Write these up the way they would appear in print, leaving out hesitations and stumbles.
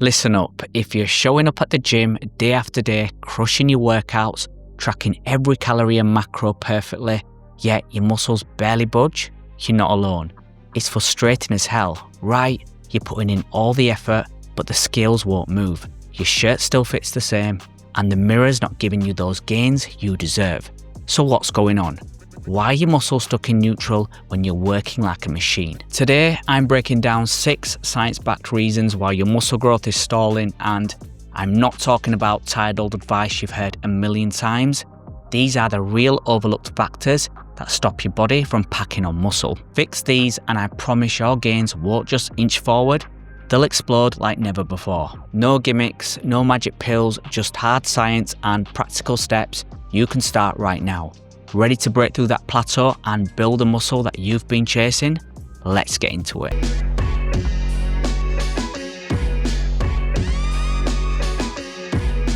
Listen up, if you're showing up at the gym day after day, crushing your workouts, tracking every calorie and macro perfectly, yet your muscles barely budge, you're not alone. It's frustrating as hell, right? You're putting in all the effort, but the scales won't move. Your shirt still fits the same, and the mirror's not giving you those gains you deserve. So what's going on? Why are your muscles stuck in neutral when you're working like a machine? Today, I'm breaking down 6 science-backed reasons why your muscle growth is stalling, and I'm not talking about tired old advice you've heard a million times. These are the real overlooked factors that stop your body from packing on muscle. Fix these and I promise your gains won't just inch forward, they'll explode like never before. No gimmicks, no magic pills, just hard science and practical steps you can start right now. Ready to break through that plateau and build a muscle that you've been chasing? Let's get into it.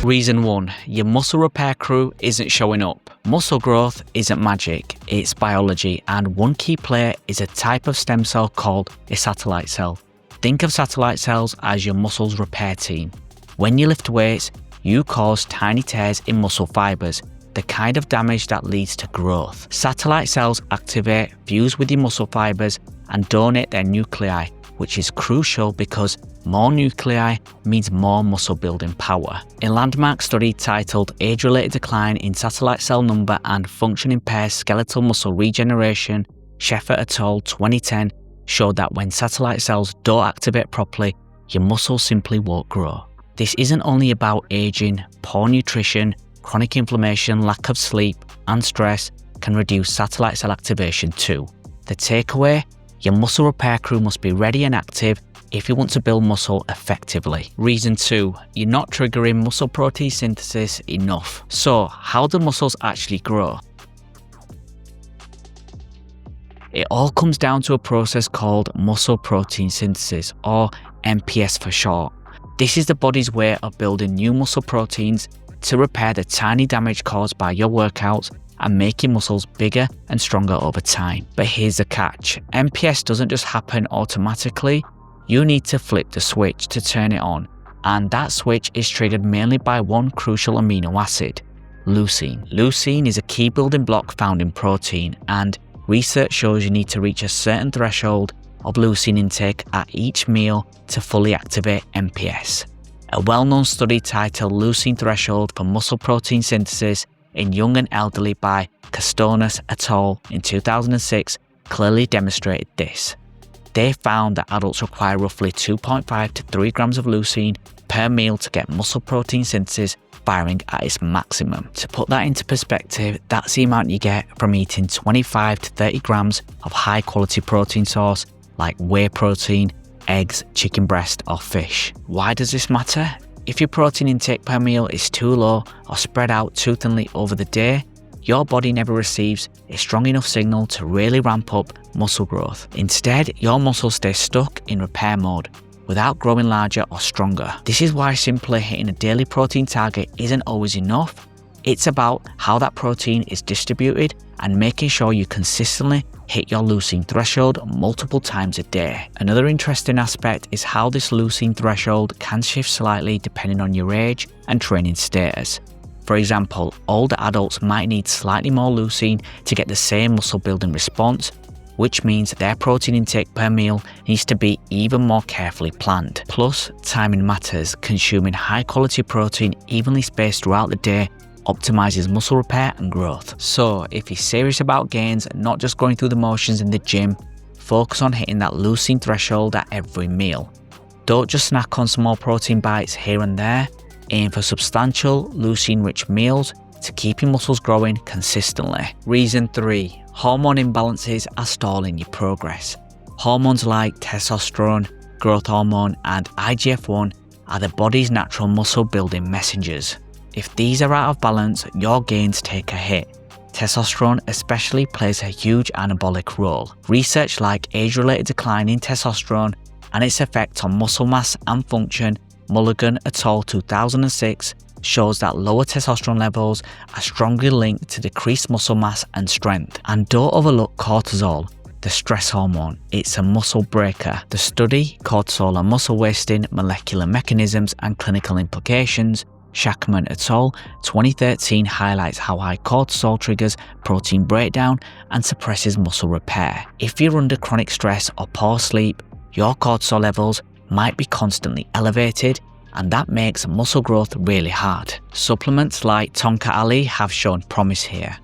Reason 1. Your muscle repair crew isn't showing up. Muscle growth isn't magic, it's biology, and one key player is a type of stem cell called a satellite cell. Think of satellite cells as your muscle's repair team. When you lift weights, you cause tiny tears in muscle fibers, the kind of damage that leads to growth. Satellite cells activate, fuse with your muscle fibers, and donate their nuclei, which is crucial because more nuclei means more muscle building power. A landmark study titled Age-Related Decline in Satellite Cell Number and Function Impairs Skeletal Muscle Regeneration, Sheffer et al. 2010, showed that when satellite cells don't activate properly, your muscles simply won't grow. This isn't only about aging. Poor nutrition, chronic inflammation, lack of sleep, and stress can reduce satellite cell activation too. The takeaway? Your muscle repair crew must be ready and active if you want to build muscle effectively. Reason 2. You're not triggering muscle protein synthesis enough. So, how do muscles actually grow? It all comes down to a process called muscle protein synthesis, or MPS for short. This is the body's way of building new muscle proteins to repair the tiny damage caused by your workouts and make your muscles bigger and stronger over time. But here's the catch. MPS doesn't just happen automatically. You need to flip the switch to turn it on, and that switch is triggered mainly by one crucial amino acid, leucine. Leucine is a key building block found in protein, and research shows you need to reach a certain threshold of leucine intake at each meal to fully activate MPS. A well-known study titled Leucine Threshold for Muscle Protein Synthesis in Young and Elderly by Testosterone et al. In 2006 clearly demonstrated this. They found that adults require roughly 2.5 to 3 grams of leucine per meal to get muscle protein synthesis firing at its maximum. To put that into perspective, that's the amount you get from eating 25 to 30 grams of high-quality protein source like whey protein, eggs, chicken breast, or fish. Why does this matter? If your protein intake per meal is too low or spread out too thinly over the day, your body never receives a strong enough signal to really ramp up muscle growth. Instead, your muscles stay stuck in repair mode without growing larger or stronger. This is why simply hitting a daily protein target isn't always enough. It's about how that protein is distributed and making sure you consistently hit your leucine threshold multiple times a day. Another interesting aspect is how this leucine threshold can shift slightly depending on your age and training status. For example, older adults might need slightly more leucine to get the same muscle building response, which means their protein intake per meal needs to be even more carefully planned. Plus, timing matters. Consuming high quality protein evenly spaced throughout the day optimizes muscle repair and growth. So, if you're serious about gains, not just going through the motions in the gym, focus on hitting that leucine threshold at every meal. Don't just snack on small protein bites here and there. Aim for substantial, leucine-rich meals to keep your muscles growing consistently. Reason 3. Hormone imbalances are stalling your progress. Hormones like testosterone, growth hormone, and IGF-1 are the body's natural muscle building messengers. If these are out of balance, your gains take a hit. Testosterone especially plays a huge anabolic role. Research like Age-Related Decline in Testosterone and its effect on muscle mass and function, Mulligan et al. 2006, shows that lower testosterone levels are strongly linked to decreased muscle mass and strength. And don't overlook cortisol. The stress hormone. It's a muscle breaker. The study, Cortisol and Muscle Wasting, Molecular Mechanisms and Clinical Implications, Shackman et al., 2013, highlights how high cortisol triggers protein breakdown and suppresses muscle repair. If you're under chronic stress or poor sleep, your cortisol levels might be constantly elevated, and that makes muscle growth really hard. Supplements like Tonka Ali have shown promise here.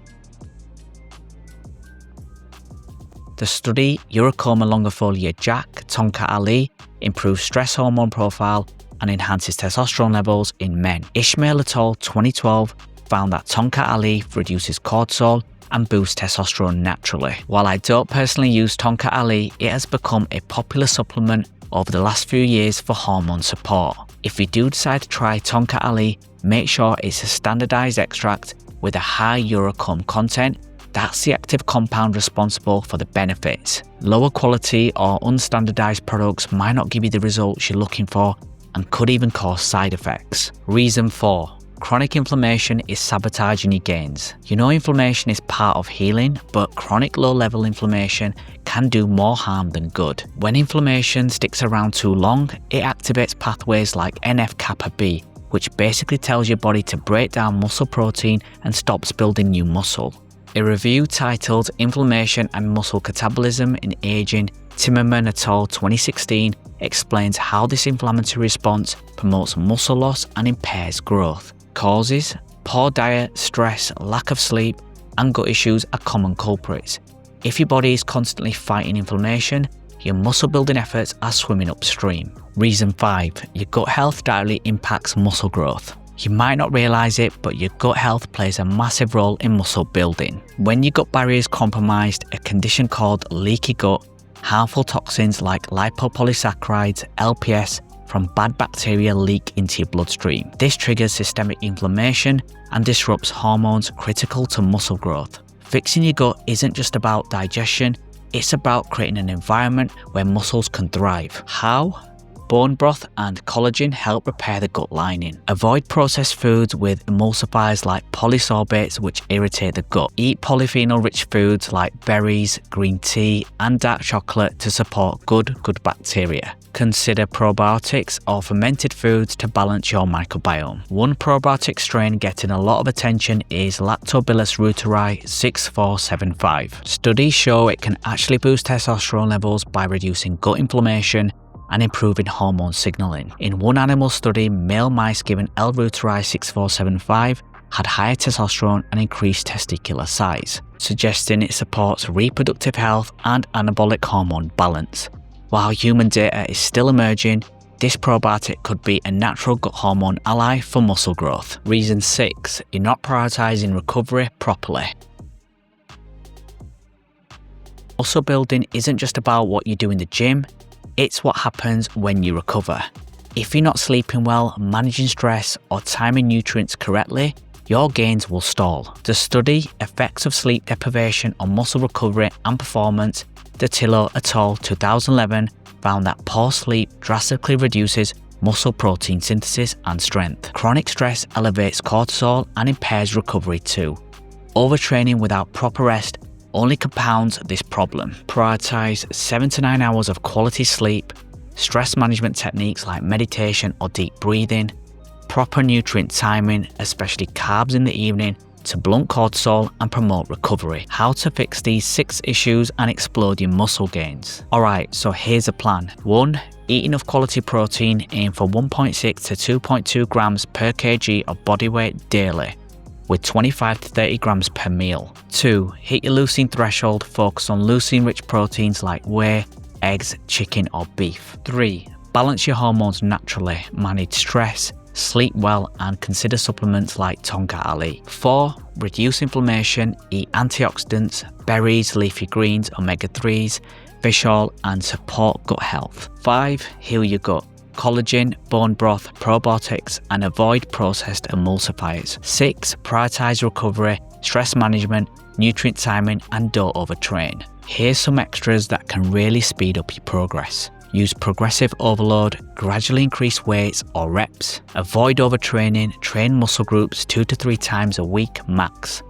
The study, Uricoma longifolia Jack, Tonka Ali, improves stress hormone profile and enhances testosterone levels in men. Ishmael et al. 2012 found that Tonka Ali reduces cortisol and boosts testosterone naturally. While I don't personally use Tonka Ali, it has become a popular supplement over the last few years for hormone support. If you do decide to try Tonka Ali, make sure it's a standardized extract with a high uricome content. That's the active compound responsible for the benefits. Lower quality or unstandardized products might not give you the results you're looking for and could even cause side effects. Reason 4. Chronic inflammation is sabotaging your gains. You know inflammation is part of healing, but chronic low-level inflammation can do more harm than good. When inflammation sticks around too long, it activates pathways like NF-kappa B, which basically tells your body to break down muscle protein and stops building new muscle. A review titled Inflammation and Muscle Catabolism in Aging, Timmerman et al. 2016 explains how this inflammatory response promotes muscle loss and impairs growth. Causes: poor diet, stress, lack of sleep, and gut issues are common culprits. If your body is constantly fighting inflammation, your muscle building efforts are swimming upstream. Reason 5. Your gut health directly impacts muscle growth. You might not realize it, but your gut health plays a massive role in muscle building. When your gut barrier is compromised, a condition called leaky gut, harmful toxins like lipopolysaccharides, LPS, from bad bacteria leak into your bloodstream. This triggers systemic inflammation and disrupts hormones critical to muscle growth. Fixing your gut isn't just about digestion, it's about creating an environment where muscles can thrive. How? Bone broth and collagen help repair the gut lining. Avoid processed foods with emulsifiers like polysorbates, which irritate the gut. Eat polyphenol-rich foods like berries, green tea, and dark chocolate to support good bacteria. Consider probiotics or fermented foods to balance your microbiome. One probiotic strain getting a lot of attention is Lactobacillus reuteri 6475. Studies show it can actually boost testosterone levels by reducing gut inflammation and improving hormone signaling. In one animal study, male mice given L. reuteri 6475 had higher testosterone and increased testicular size, suggesting it supports reproductive health and anabolic hormone balance. While human data is still emerging, this probiotic could be a natural gut hormone ally for muscle growth. Reason 6. You're not prioritizing recovery properly. Muscle building isn't just about what you do in the gym, it's what happens when you recover. If you're not sleeping well, managing stress, or timing nutrients correctly, your gains will stall. The study, Effects of Sleep Deprivation on Muscle Recovery and Performance, Datillo et al. 2011, found that poor sleep drastically reduces muscle protein synthesis and strength. Chronic stress elevates cortisol and impairs recovery too. Overtraining without proper rest only compounds this problem. Prioritize 7 to 9 hours of quality sleep, stress management techniques like meditation or deep breathing, proper nutrient timing, especially carbs in the evening, to blunt cortisol and promote recovery. How to fix these 6 issues and explode your muscle gains. Alright, so here's a plan. 1. Eat enough quality protein, aim for 1.6 to 2.2 grams per kg of body weight daily, with 25 to 30 grams per meal. 2. Hit your leucine threshold, focus on leucine-rich proteins like whey, eggs, chicken or beef. 3. Balance your hormones naturally, manage stress, sleep well and consider supplements like Tonka Ali. 4. Reduce inflammation, eat antioxidants, berries, leafy greens, omega-3s, fish oil and support gut health. 5. Heal your gut. Collagen, bone broth, probiotics, and avoid processed emulsifiers. 6. Prioritize recovery, stress management, nutrient timing, and don't overtrain. Here's some extras that can really speed up your progress. Use progressive overload, gradually increase weights or reps. Avoid overtraining, train muscle groups 2 to 3 times a week max.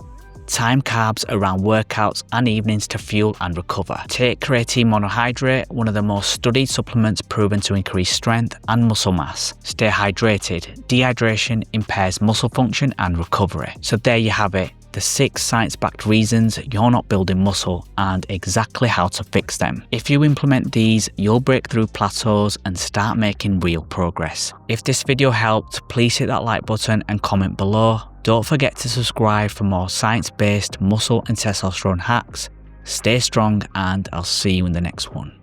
Time carbs around workouts and evenings to fuel and recover. Take creatine monohydrate, one of the most studied supplements proven to increase strength and muscle mass. Stay hydrated. Dehydration impairs muscle function and recovery. So there you have it. The 6 science-backed reasons you're not building muscle and exactly how to fix them. If you implement these, you'll break through plateaus and start making real progress. If this video helped, please hit that like button and comment below. Don't forget to subscribe for more science-based muscle and testosterone hacks. Stay strong and I'll see you in the next one.